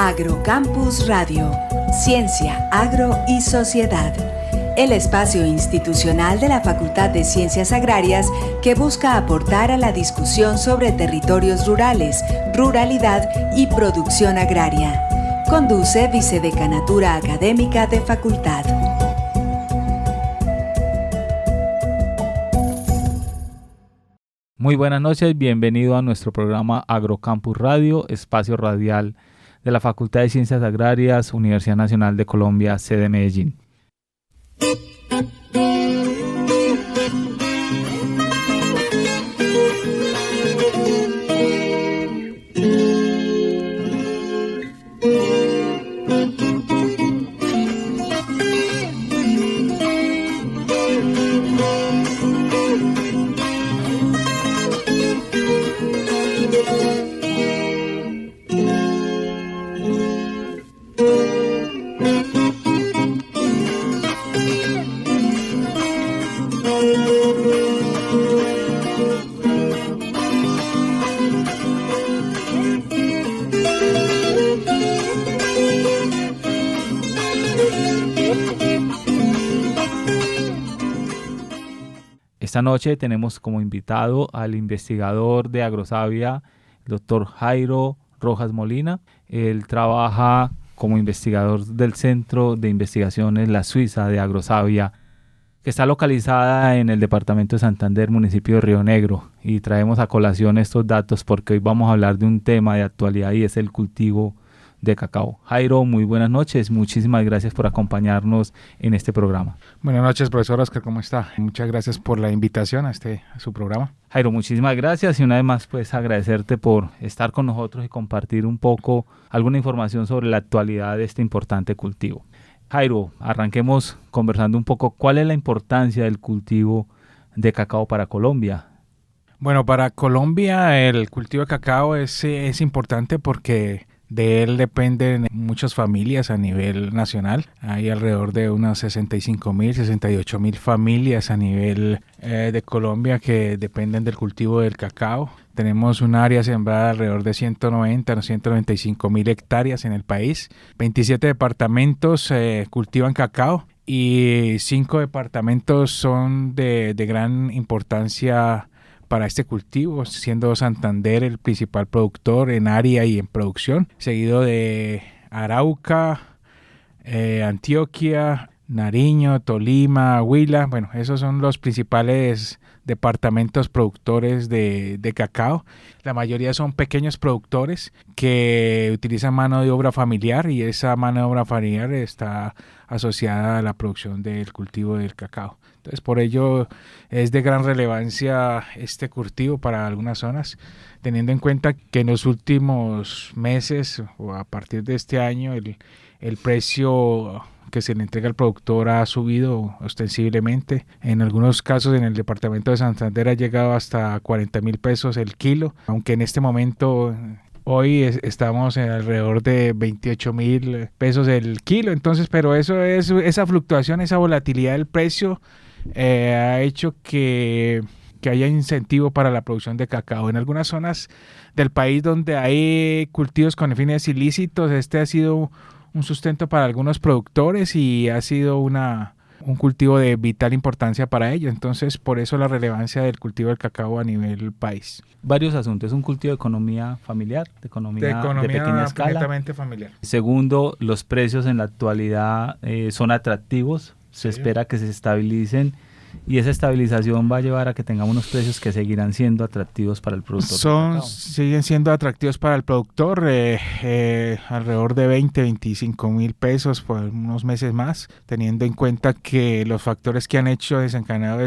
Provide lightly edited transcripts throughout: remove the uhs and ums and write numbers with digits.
Agrocampus Radio, Ciencia, Agro y Sociedad. El espacio institucional de la Facultad de Ciencias Agrarias que busca aportar a la discusión sobre territorios rurales, ruralidad y producción agraria. Conduce Vicedecanatura Académica de Facultad. Muy buenas noches, bienvenido a nuestro programa Agrocampus Radio, espacio radial de la Facultad de Ciencias Agrarias, Universidad Nacional de Colombia, sede Medellín. Esta noche tenemos como invitado al investigador de Agrosavia, el doctor Jairo Rojas Molina. Él trabaja como investigador del Centro de Investigaciones La Suiza de Agrosavia, que está localizada en el departamento de Santander, municipio de Río Negro. Y traemos a colación estos datos porque hoy vamos a hablar de un tema de actualidad y es el cultivo de cacao. Jairo, muy buenas noches. Muchísimas gracias por acompañarnos en este programa. Buenas noches, profesor Oscar, ¿cómo está? Muchas gracias por la invitación a su programa. Jairo, muchísimas gracias y una vez más pues agradecerte por estar con nosotros y compartir un poco alguna información sobre la actualidad de este importante cultivo. Jairo, arranquemos conversando un poco cuál es la importancia del cultivo de cacao para Colombia. Bueno, para Colombia el cultivo de cacao es importante porque de él dependen muchas familias a nivel nacional. Hay alrededor de unas 65.000, 68.000 familias a nivel de Colombia que dependen del cultivo del cacao. Tenemos un área sembrada alrededor de 190 a 195.000 hectáreas en el país. 27 departamentos cultivan cacao y 5 departamentos son de gran importancia para este cultivo, siendo Santander el principal productor en área y en producción, seguido de Arauca, Antioquia, Nariño, Tolima, Huila. Bueno, esos son los principales departamentos productores de cacao. La mayoría son pequeños productores que utilizan mano de obra familiar y esa mano de obra familiar está asociada a la producción del cultivo del cacao. Entonces, por ello es de gran relevancia este cultivo para algunas zonas, teniendo en cuenta que en los últimos meses o a partir de este año el precio que se le entrega al productor ha subido ostensiblemente. En algunos casos en el departamento de Santander ha llegado hasta 40.000 pesos el kilo, aunque en este momento hoy estamos en alrededor de 28.000 pesos el kilo. Entonces, pero esa fluctuación, esa volatilidad del precio ha hecho que haya incentivo para la producción de cacao. En algunas zonas del país donde hay cultivos con fines ilícitos, este ha sido un sustento para algunos productores y ha sido un cultivo de vital importancia para ellos. Entonces, por eso la relevancia del cultivo del cacao a nivel país. Varios asuntos. Un cultivo de economía familiar, de economía de pequeña escala. Netamente familiar. Segundo, los precios en la actualidad son atractivos. Se espera que se estabilicen y esa estabilización va a llevar a que tengamos unos precios que seguirán siendo atractivos para el productor. Siguen siendo atractivos para el productor, alrededor de 25.000 pesos por unos meses más, teniendo en cuenta que los factores que han hecho desencadenado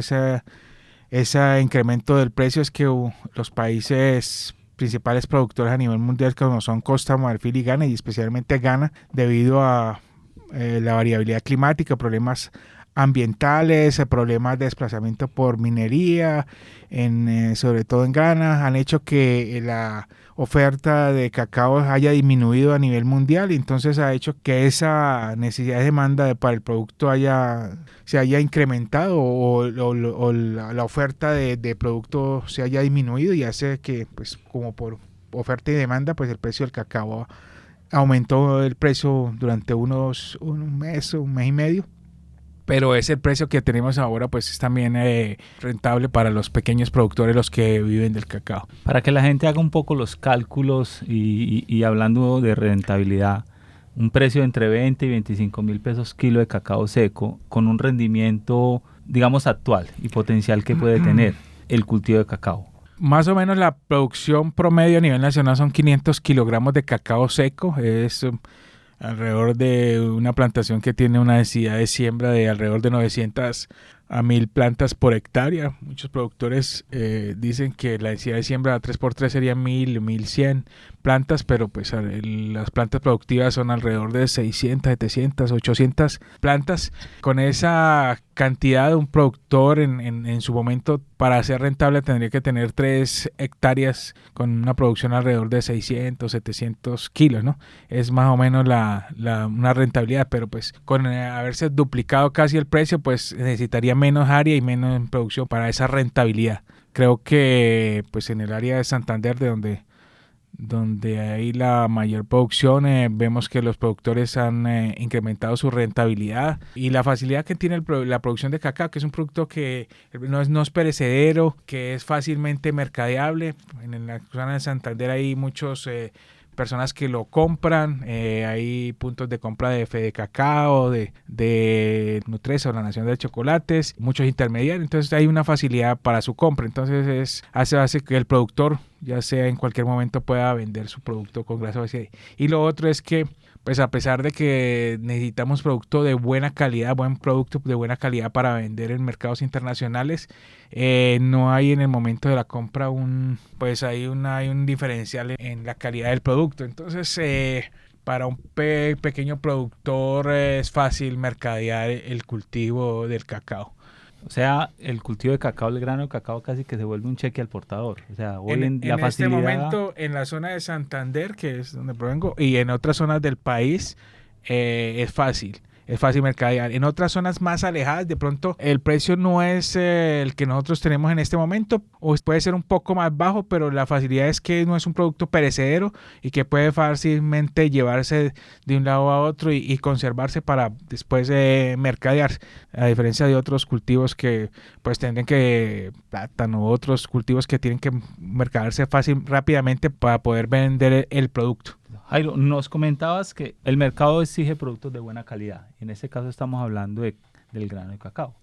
ese incremento del precio es que los países principales productores a nivel mundial, como son Costa, Marfil y Ghana, y especialmente Ghana, debido a la variabilidad climática, problemas ambientales, problemas de desplazamiento por minería, sobre todo en Ghana, han hecho que la oferta de cacao haya disminuido a nivel mundial y entonces ha hecho que esa necesidad de demanda para el producto se haya incrementado o la oferta de producto se haya disminuido y hace que, pues, como por oferta y demanda, pues el precio del cacao aumentó el precio durante un mes y medio. Pero ese precio que tenemos ahora pues es también rentable para los pequeños productores, los que viven del cacao. Para que la gente haga un poco los cálculos y hablando de rentabilidad, un precio de entre 20 y 25 mil pesos kilo de cacao seco con un rendimiento, digamos, actual y potencial que puede tener el cultivo de cacao. Más o menos la producción promedio a nivel nacional son 500 kilogramos de cacao seco, es alrededor de una plantación que tiene una densidad de siembra de alrededor de 900 a 1000 plantas por hectárea. Muchos productores dicen que la densidad de siembra 3x3 sería 1000, 1100 plantas, pero pues las plantas productivas son alrededor de 600, 700, 800 plantas. Con esa cantidad de un productor en su momento, para ser rentable tendría que tener 3 hectáreas con una producción alrededor de 600, 700 kilos, ¿no? Es más o menos una rentabilidad, pero pues con haberse duplicado casi el precio, pues necesitaría menos área y menos producción para esa rentabilidad. Creo que pues en el área de Santander, de donde hay la mayor producción, vemos que los productores han incrementado su rentabilidad y la facilidad que tiene la producción de cacao, que es un producto que no es perecedero, que es fácilmente mercadeable. En la zona de Santander hay muchos personas que lo compran, hay puntos de compra de Fede Cacao, de Nutresa o la Nación de Chocolates, muchos intermediarios, entonces hay una facilidad para su compra, entonces hace que el productor ya sea en cualquier momento pueda vender su producto con grasa vacía. Y lo otro es que pues a pesar de que necesitamos producto de buena calidad, buen producto de buena calidad para vender en mercados internacionales, no hay en el momento de la compra hay un diferencial en la calidad del producto. Entonces, para un pequeño productor es fácil mercadear el cultivo del cacao. O sea, el cultivo de cacao, el grano de cacao casi que se vuelve un cheque al portador. O sea, hoy en la facilidad... este momento, en la zona de Santander, que es donde provengo, y en otras zonas del país, es fácil mercadear. En otras zonas más alejadas, de pronto el precio no es el que nosotros tenemos en este momento, o puede ser un poco más bajo, pero la facilidad es que no es un producto perecedero y que puede fácilmente llevarse de un lado a otro y conservarse para después mercadear, a diferencia de otros cultivos que pues tendrían que, plátano, otros cultivos que tienen que mercadearse rápidamente para poder vender el producto. Jairo, nos comentabas que el mercado exige productos de buena calidad. En este caso estamos hablando del grano de cacao.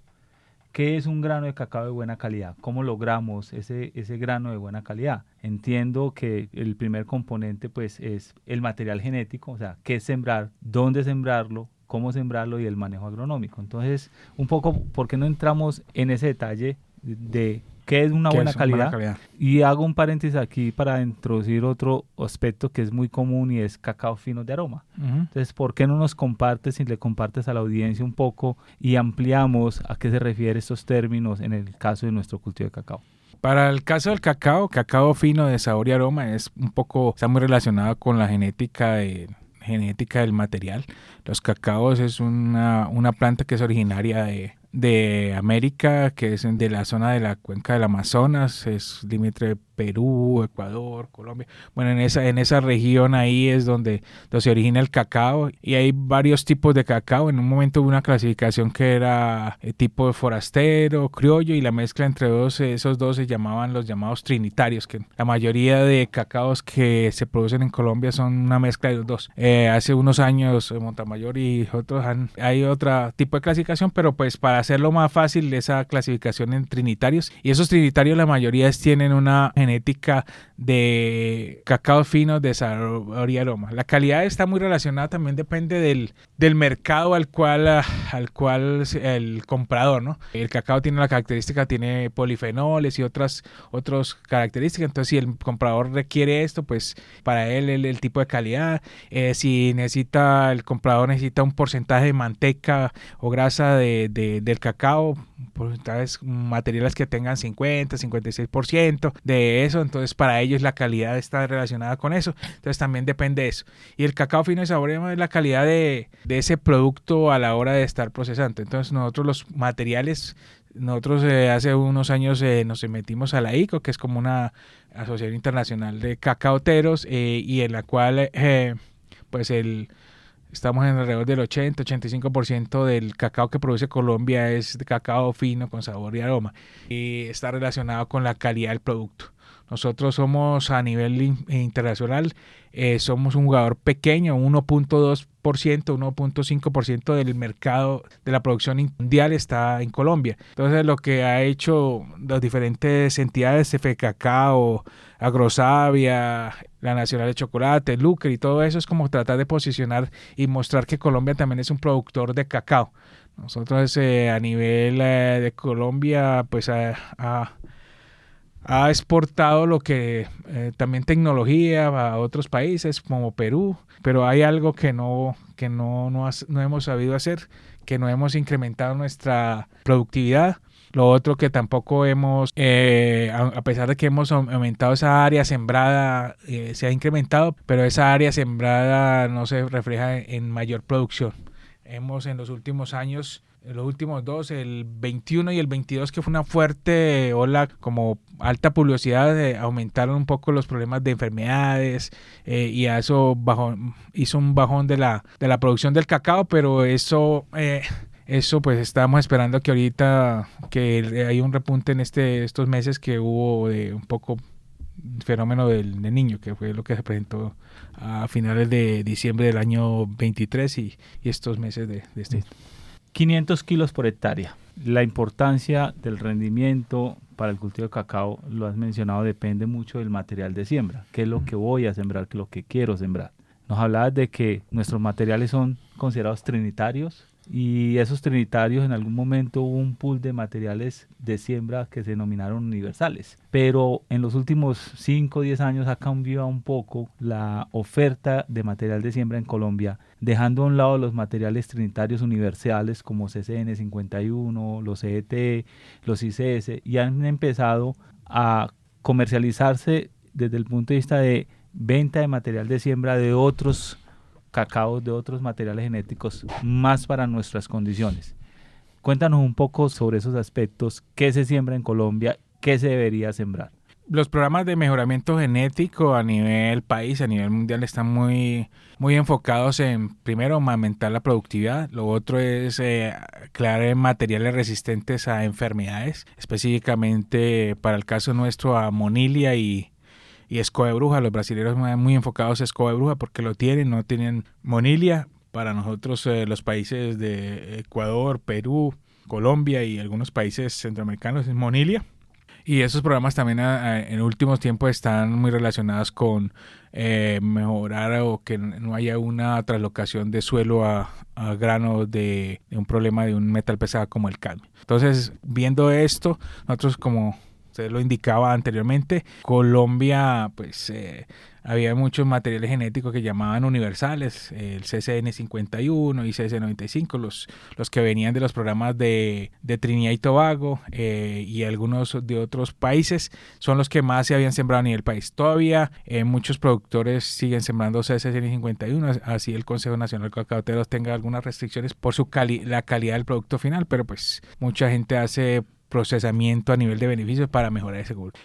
¿Qué es un grano de cacao de buena calidad? ¿Cómo logramos ese grano de buena calidad? Entiendo que el primer componente pues es el material genético, o sea, qué sembrar, dónde sembrarlo, cómo sembrarlo y el manejo agronómico. Entonces, un poco, ¿por qué no entramos en ese detalle de qué es una buena calidad? Y hago un paréntesis aquí para introducir otro aspecto que es muy común y es cacao fino de aroma. Entonces, ¿por qué no nos compartes y le compartes a la audiencia un poco y ampliamos a qué se refieren estos términos en el caso de nuestro cultivo de cacao? Para el caso del cacao fino de sabor y aroma está muy relacionado con la genética del material. Los cacaos es una planta que es originaria de América, que es de la zona de la cuenca del Amazonas, es limítrofe de Perú, Ecuador, Colombia. Bueno, en esa región ahí es donde se origina el cacao y hay varios tipos de cacao. En un momento hubo una clasificación que era tipo forastero, criollo, y la mezcla entre esos dos se llamaban los llamados trinitarios, que la mayoría de cacaos que se producen en Colombia son una mezcla de los dos. Hace unos años Montamayor y otros hay otro tipo de clasificación, pero pues para hacerlo más fácil, esa clasificación en trinitarios, y esos trinitarios la mayoría tienen una genética de cacao fino de sabor y aroma. La calidad está muy relacionada, también depende del mercado al cual el comprador, ¿no? El cacao tiene la característica, tiene polifenoles y otras características, entonces si el comprador requiere esto, pues para él el tipo de calidad, si el comprador necesita un porcentaje de manteca o grasa del cacao, porcentajes materiales que tengan 50, 56% de eso, entonces para ellos la calidad está relacionada con eso, entonces también depende de eso. Y el cacao fino de sabor es la calidad de ese producto a la hora de estar procesando. Entonces nosotros los materiales, hace unos años nos metimos a la ICO, que es como una asociación internacional de cacaoteros, y en la cual pues estamos en alrededor del 80-85% del cacao que produce Colombia es de cacao fino con sabor y aroma, y está relacionado con la calidad del producto. Nosotros somos a nivel internacional, somos un jugador pequeño, 1.2%, 1.5% del mercado de la producción mundial está en Colombia. Entonces lo que ha hecho las diferentes entidades, Cacao, Agrosavia, la Nacional de Chocolate, Lucre y todo eso es como tratar de posicionar y mostrar que Colombia también es un productor de cacao. Nosotros a nivel de Colombia pues ha exportado lo que también tecnología a otros países como Perú, pero hay algo que no hemos sabido hacer, que no hemos incrementado nuestra productividad. Lo otro que tampoco hemos, a pesar de que hemos aumentado esa área sembrada, se ha incrementado, pero esa área sembrada no se refleja en mayor producción. Hemos en los últimos años, en los últimos dos, el 21 y el 22, que fue una fuerte ola como alta pluviosidad, aumentaron un poco los problemas de enfermedades y a eso hizo un bajón de la producción del cacao, pero eso pues estamos esperando que ahorita que hay un repunte en estos meses que hubo de un poco fenómeno del niño, que fue lo que se presentó a finales de diciembre del año 23 y estos meses de este. 500 kilos por hectárea. La importancia del rendimiento para el cultivo de cacao, lo has mencionado, depende mucho del material de siembra. ¿Qué es lo que voy a sembrar? ¿Qué es lo que quiero sembrar? Nos hablabas de que nuestros materiales son considerados trinitarios, y esos trinitarios en algún momento hubo un pool de materiales de siembra que se denominaron universales, pero en los últimos 5 o 10 años ha cambiado un poco la oferta de material de siembra en Colombia, dejando a un lado los materiales trinitarios universales como CCN 51, los CET, los ICS, y han empezado a comercializarse desde el punto de vista de venta de material de siembra de otros cacaos, de otros materiales genéticos más para nuestras condiciones. Cuéntanos un poco sobre esos aspectos, qué se siembra en Colombia, qué se debería sembrar. Los programas de mejoramiento genético a nivel país, a nivel mundial, están muy enfocados en, primero, aumentar la productividad. Lo otro es crear materiales resistentes a enfermedades, específicamente para el caso nuestro a Monilia y escoba de bruja. Los brasileños muy enfocados a escoba de bruja porque no tienen Monilia. Para nosotros los países de Ecuador, Perú, Colombia y algunos países centroamericanos es Monilia. Y esos programas también en últimos tiempos están muy relacionados con mejorar o que no haya una traslocación de suelo a grano de un problema de un metal pesado como el cadmio. Entonces, viendo esto, nosotros, como usted lo indicaba anteriormente, Colombia pues había muchos materiales genéticos que llamaban universales, el CCN 51 y CC 95, los que venían de los programas de Trinidad y Tobago y algunos de otros países, son los que más se habían sembrado a nivel país. Todavía muchos productores siguen sembrando CCN 51, así el Consejo Nacional de Cacaoteros tenga algunas restricciones por la calidad del producto final, pero pues mucha gente hace procesamiento a nivel de beneficios para mejorar ese cultivo.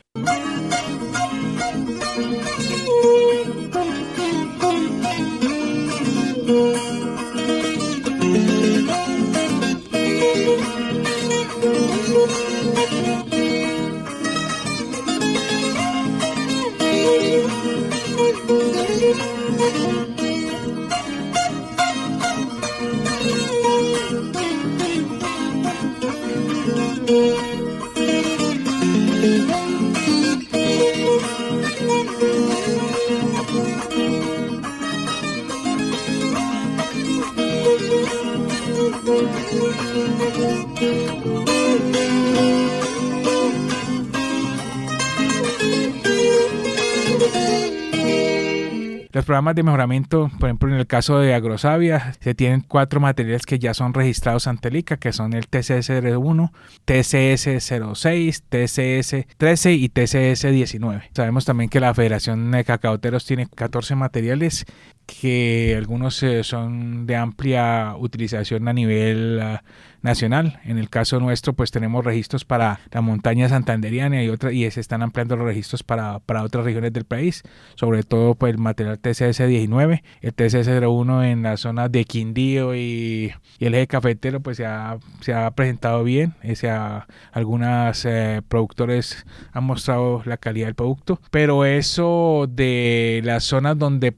Los programas de mejoramiento, por ejemplo, en el caso de Agrosavia, se tienen 4 materiales que ya son registrados ante el ICA, que son el TCS01, TCS06, TCS13 y TCS19. Sabemos también que la Federación de Cacaoteros tiene 14 materiales que algunos son de amplia utilización a nivel nacional. En el caso nuestro, pues tenemos registros para la montaña santanderiana y se están ampliando los registros para otras regiones del país, sobre todo pues el material TCS-19, el TCS-01 en la zona de Quindío y el eje cafetero, pues se ha presentado bien. Algunas productores han mostrado la calidad del producto, pero eso de las zonas donde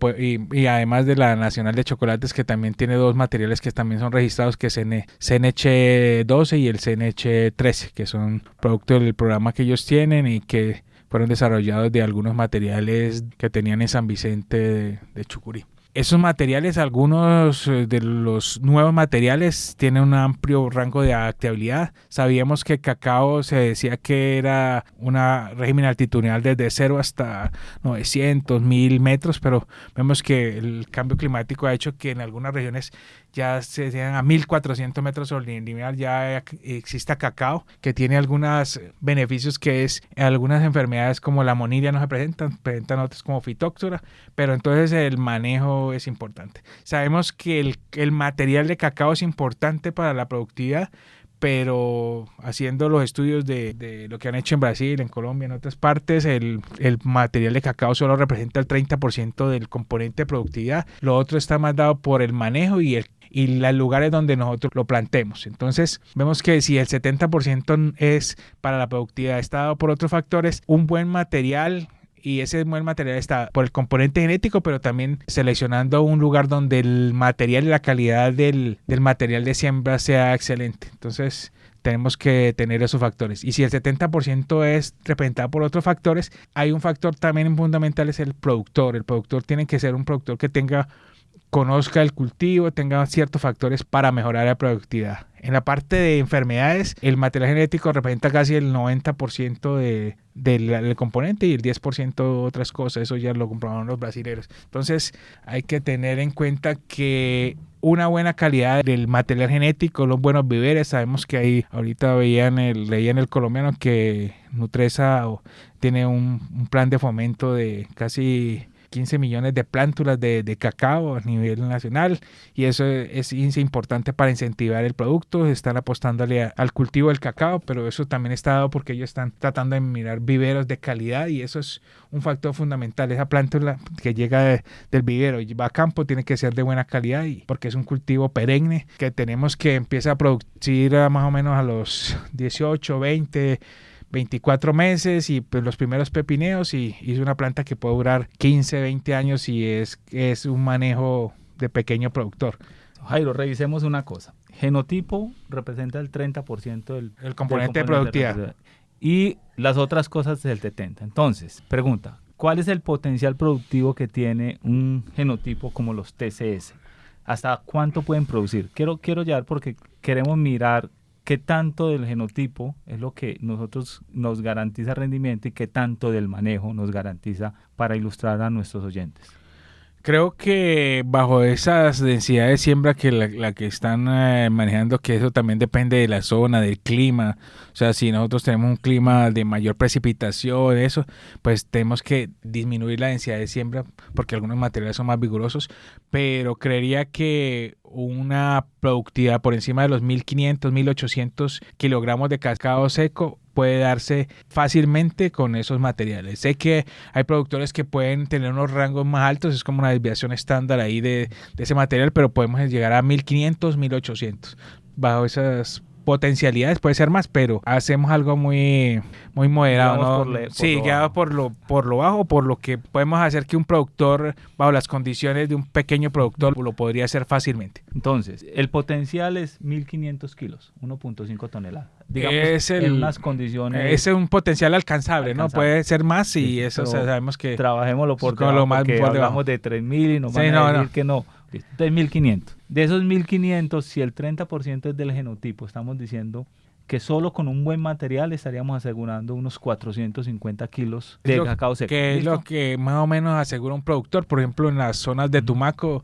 y además de la Nacional de Chocolates, que también tiene dos materiales que también son registrados, que es CNH12 y el CNH13, que son productos del programa que ellos tienen y que fueron desarrollados de algunos materiales que tenían en San Vicente de Chucurí. Esos materiales, algunos de los nuevos materiales, tienen un amplio rango de adaptabilidad. Sabíamos que el cacao se decía que era un régimen altitudinal desde 0 hasta 900, 1000 metros, pero vemos que el cambio climático ha hecho que en algunas regiones ya se llegan a 1400 metros sobre el nivel, ya exista cacao, que tiene algunos beneficios, que es algunas enfermedades como la monilia no se presentan otras como fitóctora, pero entonces el manejo es importante. Sabemos que el material de cacao es importante para la productividad, pero haciendo los estudios de lo que han hecho en Brasil, en Colombia, en otras partes, el material de cacao solo representa el 30% del componente de productividad. Lo otro está más dado por el manejo y los lugares donde nosotros lo plantemos. Entonces, vemos que si el 70% es para la productividad, está dado por otros factores, un buen material. Y ese buen material está por el componente genético, pero también seleccionando un lugar donde el material y la calidad del material de siembra sea excelente. Entonces, tenemos que tener esos factores. Y si el 70% es representado por otros factores, hay un factor también fundamental, es el productor. El productor tiene que ser un productor que conozca el cultivo, tenga ciertos factores para mejorar la productividad. En la parte de enfermedades, el material genético representa casi el 90% del componente y el 10% otras cosas. Eso ya lo comprobaron los brasileños. Entonces hay que tener en cuenta que una buena calidad del material genético, los buenos víveres. Sabemos que ahí ahorita leía en el colombiano que Nutresa tiene un plan de fomento de casi 15 millones de plántulas de cacao a nivel nacional, y eso es importante para incentivar el producto. Están apostándole al cultivo del cacao, pero eso también está dado porque ellos están tratando de mirar viveros de calidad, y eso es un factor fundamental. Esa plántula que llega del vivero y va a campo tiene que ser de buena calidad, y porque es un cultivo perenne que tenemos que empieza a producir más o menos a los 18, 20, 24 meses y pues los primeros pepineos, y es una planta que puede durar 15, 20 años y es un manejo de pequeño productor. Jairo, revisemos una cosa. Genotipo representa el 30% del componente de productividad. Y las otras cosas del 70%. Entonces, pregunta, ¿cuál es el potencial productivo que tiene un genotipo como los TCS? ¿Hasta cuánto pueden producir? Quiero llegar porque queremos mirar qué tanto del genotipo es lo que nos garantiza rendimiento y qué tanto del manejo nos garantiza, para ilustrar a nuestros oyentes. Creo que bajo esas densidades de siembra que la que están manejando, que eso también depende de la zona, del clima. O sea, si nosotros tenemos un clima de mayor precipitación, eso, pues tenemos que disminuir la densidad de siembra porque algunos materiales son más vigorosos. Pero creería que una productividad por encima de los 1.500, 1.800 kilogramos de cacao seco puede darse fácilmente con esos materiales. Sé que hay productores que pueden tener unos rangos más altos, es como una desviación estándar ahí de ese material, pero podemos llegar a 1.500, 1.800. Bajo esas potencialidades puede ser más, pero hacemos algo muy moderado, ¿no? Guiado por lo bajo, por lo que podemos hacer que un productor, bajo las condiciones de un pequeño productor, lo podría hacer fácilmente. Entonces, el potencial es 1.500 kilos, 1.5 toneladas. Digamos, en unas condiciones... Es un potencial alcanzable, ¿no? Puede ser más, y eso sabemos que... Trabajémoslo por debajo, porque hablamos de 3.000 y nos van a decir que no. De 1.500. De esos 1.500, si el 30% es del genotipo, estamos diciendo que solo con un buen material estaríamos asegurando unos 450 kilos de cacao seco. Que es lo que más o menos asegura un productor. Por ejemplo, en las zonas de Tumaco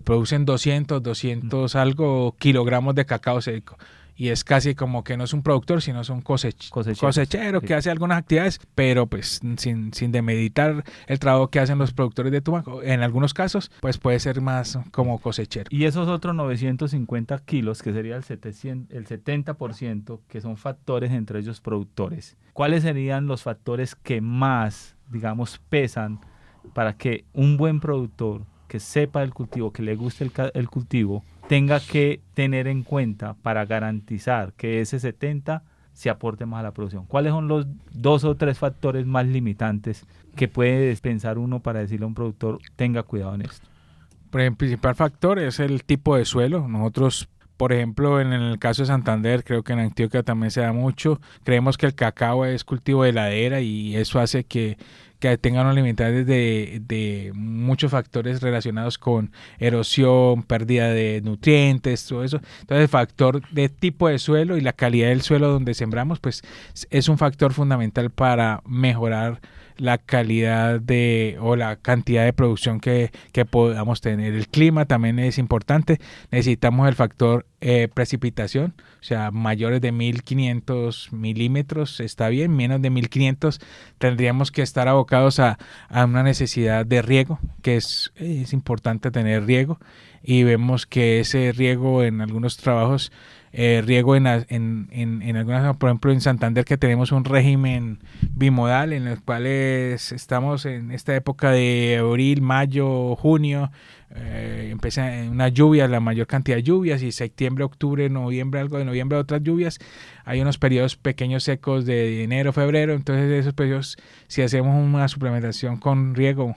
producen 200 algo kilogramos de cacao seco. y es casi como que no es un productor, sino es un cosechero sí, que hace algunas actividades, pero pues sin demeritar el trabajo que hacen los productores de tobacco. En algunos casos, pues puede ser más como cosechero. Y esos otros 950 kilos, que sería el 70%, que son factores, entre ellos productores. ¿Cuáles serían los factores que más, digamos, pesan para que un buen productor que sepa del cultivo, que le guste el cultivo, tenga que tener en cuenta para garantizar que ese 70 se aporte más a la producción? ¿Cuáles son los 2 o 3 factores más limitantes que puede pensar uno para decirle a un productor, tenga cuidado en esto? El principal factor es el tipo de suelo. Nosotros, por ejemplo, en el caso de Santander, creo que en Antioquia también se da mucho. Creemos que el cacao es cultivo de ladera y eso hace que tengan unas limitaciones de muchos factores relacionados con erosión, pérdida de nutrientes, todo eso. Entonces el factor de tipo de suelo y la calidad del suelo donde sembramos, pues es un factor fundamental para mejorar la calidad o la cantidad de producción que podamos tener. El clima también es importante. Necesitamos el factor precipitación, o sea, mayores de 1500 milímetros está bien, menos de 1500 tendríamos que estar abocados a una necesidad de riego, que es importante tener riego, y vemos que ese riego en algunos trabajos, riego en algunas, por ejemplo en Santander, que tenemos un régimen bimodal en el cual estamos en esta época de abril, mayo, junio, empieza una lluvia, la mayor cantidad de lluvias, y septiembre, octubre, noviembre, algo de noviembre, otras lluvias. Hay unos periodos pequeños secos de enero, febrero. Entonces esos periodos, si hacemos una suplementación con riego,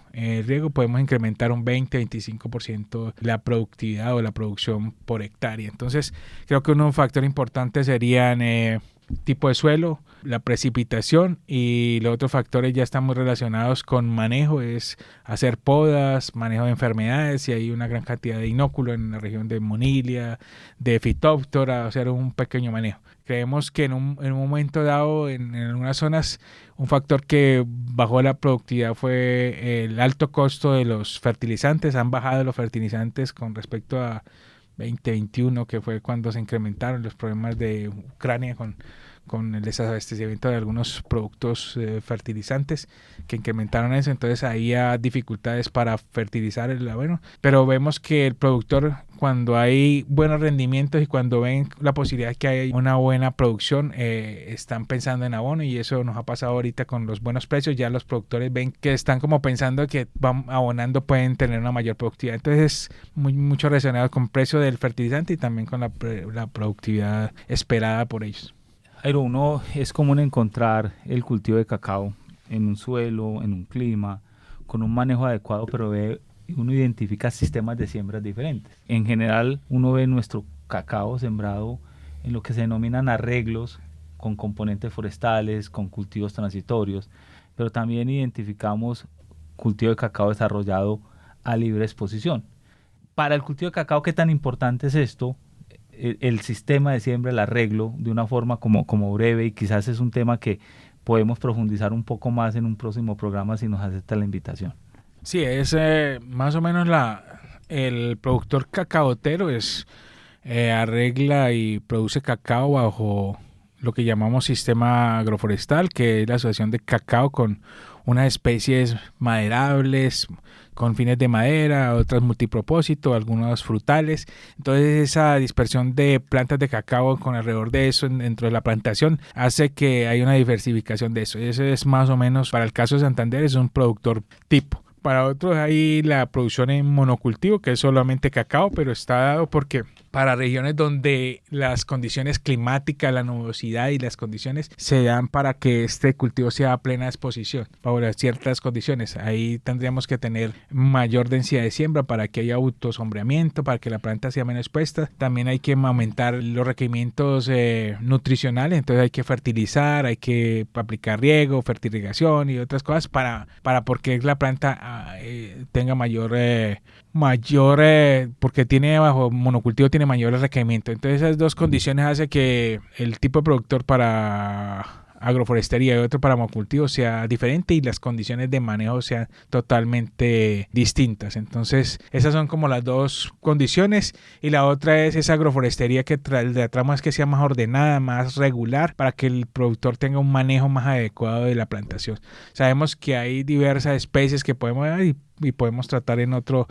podemos incrementar un 20-25% la productividad o la producción por hectárea. Entonces creo que un factor importante serían tipo de suelo, la precipitación, y los otros factores ya están muy relacionados con manejo, es hacer podas, manejo de enfermedades, y hay una gran cantidad de inóculos en la región de Monilia, de Phytophthora, hacer un pequeño manejo. Creemos que en un momento dado, en algunas zonas, un factor que bajó la productividad fue el alto costo de los fertilizantes. Han bajado los fertilizantes con respecto a 2021, que fue cuando se incrementaron los problemas de Ucrania con el desabastecimiento de algunos productos fertilizantes, que incrementaron eso. Entonces ahí hay dificultades para fertilizar el abono, pero vemos que el productor, cuando hay buenos rendimientos y cuando ven la posibilidad que hay una buena producción, están pensando en abono, y eso nos ha pasado ahorita con los buenos precios. Ya los productores ven que están como pensando que van abonando, pueden tener una mayor productividad. Entonces mucho relacionado con el precio del fertilizante y también con la productividad esperada por ellos. Jairo, es común encontrar el cultivo de cacao en un suelo, en un clima, con un manejo adecuado, pero uno identifica sistemas de siembras diferentes. En general, uno ve nuestro cacao sembrado en lo que se denominan arreglos, con componentes forestales, con cultivos transitorios, pero también identificamos cultivo de cacao desarrollado a libre exposición. Para el cultivo de cacao, ¿qué tan importante es esto? El sistema de siembra, el arreglo, de una forma como breve, y quizás es un tema que podemos profundizar un poco más en un próximo programa si nos acepta la invitación. Sí, es más o menos el productor cacaotero arregla y produce cacao bajo lo que llamamos sistema agroforestal, que es la asociación de cacao con unas especies maderables con fines de madera, otras multipropósito, algunas frutales. Entonces esa dispersión de plantas de cacao con alrededor de eso dentro de la plantación hace que haya una diversificación de eso. Eso es más o menos, para el caso de Santander, es un productor tipo. Para otros hay la producción en monocultivo, que es solamente cacao, pero está dado porque para regiones donde las condiciones climáticas, la nubosidad y las condiciones se dan para que este cultivo sea a plena exposición, para ciertas condiciones. Ahí tendríamos que tener mayor densidad de siembra para que haya autosombreamiento, para que la planta sea menos expuesta. También hay que aumentar los requerimientos nutricionales, entonces hay que fertilizar, hay que aplicar riego, fertilización y otras cosas para porque la planta tenga mayor porque tiene bajo monocultivo tiene mayores requerimientos. Entonces esas dos condiciones hacen que el tipo de productor para agroforestería y otro para monocultivo sea diferente y las condiciones de manejo sean totalmente distintas. Entonces esas son como las dos condiciones, y la otra es esa agroforestería que la trama es que sea más ordenada, más regular, para que el productor tenga un manejo más adecuado de la plantación. Sabemos que hay diversas especies que podemos ver y podemos tratar en otro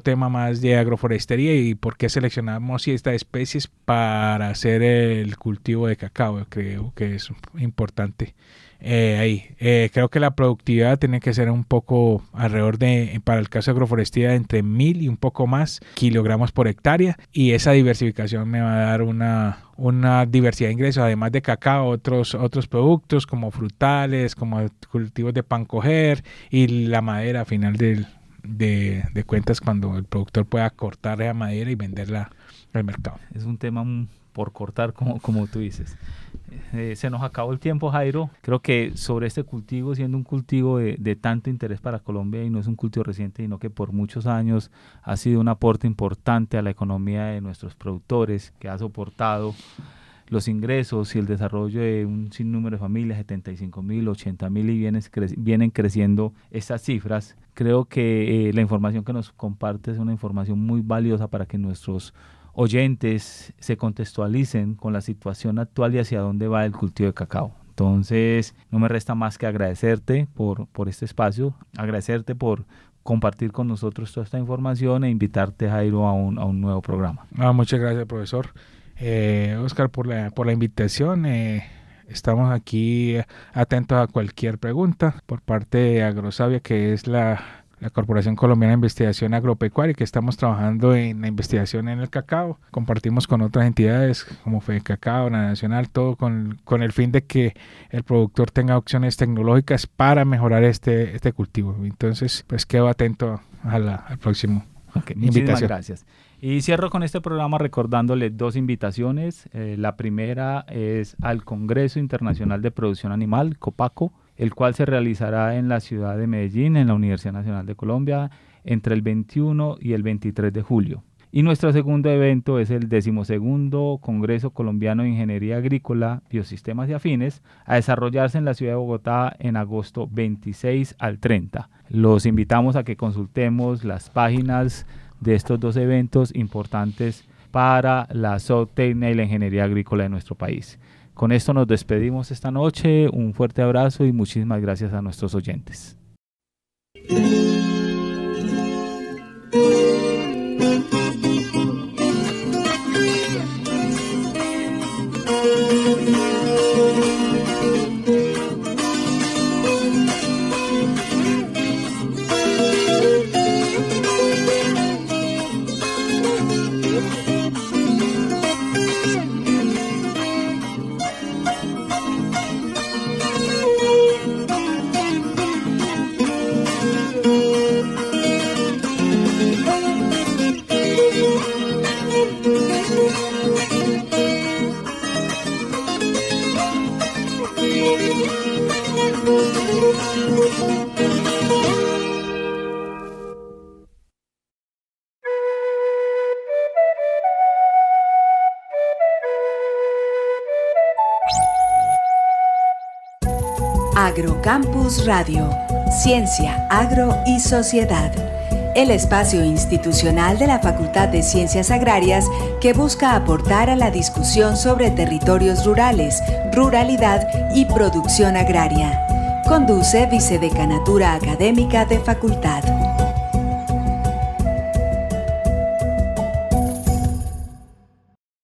tema más de agroforestería y por qué seleccionamos estas especies para hacer el cultivo de cacao. Creo que es importante creo que la productividad tiene que ser un poco alrededor de, para el caso de agroforestería, entre 1000 y un poco más kilogramos por hectárea, y esa diversificación me va a dar una diversidad de ingresos, además de cacao, otros productos como frutales, como cultivos de pan coger y la madera a final de cuentas, cuando el productor pueda cortar esa madera y venderla al mercado. Es un tema por cortar, como tú dices. Se nos acabó el tiempo, Jairo. Creo que sobre este cultivo, siendo un cultivo de tanto interés para Colombia, y no es un cultivo reciente, sino que por muchos años ha sido un aporte importante a la economía de nuestros productores, que ha soportado los ingresos y el desarrollo de un sinnúmero de familias, 75.000, 80.000, y vienen creciendo estas cifras. Creo que la información que nos comparte es una información muy valiosa para que nuestros oyentes se contextualicen con la situación actual y hacia dónde va el cultivo de cacao. Entonces, no me resta más que agradecerte por este espacio, agradecerte por compartir con nosotros toda esta información e invitarte, Jairo, a un nuevo programa. Muchas gracias, profesor. Oscar, por la invitación. Estamos aquí atentos a cualquier pregunta por parte de Agrosavia, que es la Corporación Colombiana de Investigación Agropecuaria, que estamos trabajando en la investigación en el cacao. Compartimos con otras entidades como FEDECacao, la Nacional, todo con el fin de que el productor tenga opciones tecnológicas para mejorar este cultivo. Entonces, pues quedo atento al próximo invitación. Muchísimas gracias. Y cierro con este programa recordándole 2 invitaciones. La primera es al Congreso Internacional de Producción Animal, COPACO, el cual se realizará en la ciudad de Medellín, en la Universidad Nacional de Colombia, entre el 21 y el 23 de julio. Y nuestro segundo evento es el 12º Congreso Colombiano de Ingeniería Agrícola, Biosistemas y Afines, a desarrollarse en la ciudad de Bogotá en agosto 26 al 30. Los invitamos a que consultemos las páginas de estos 2 eventos importantes para la zootecnia y la ingeniería agrícola de nuestro país. Con esto nos despedimos esta noche. Un fuerte abrazo y muchísimas gracias a nuestros oyentes. Agrocampus Radio, Ciencia, Agro y Sociedad. El espacio institucional de la Facultad de Ciencias Agrarias que busca aportar a la discusión sobre territorios rurales, ruralidad y producción agraria. Conduce Vicedecanatura Académica de Facultad.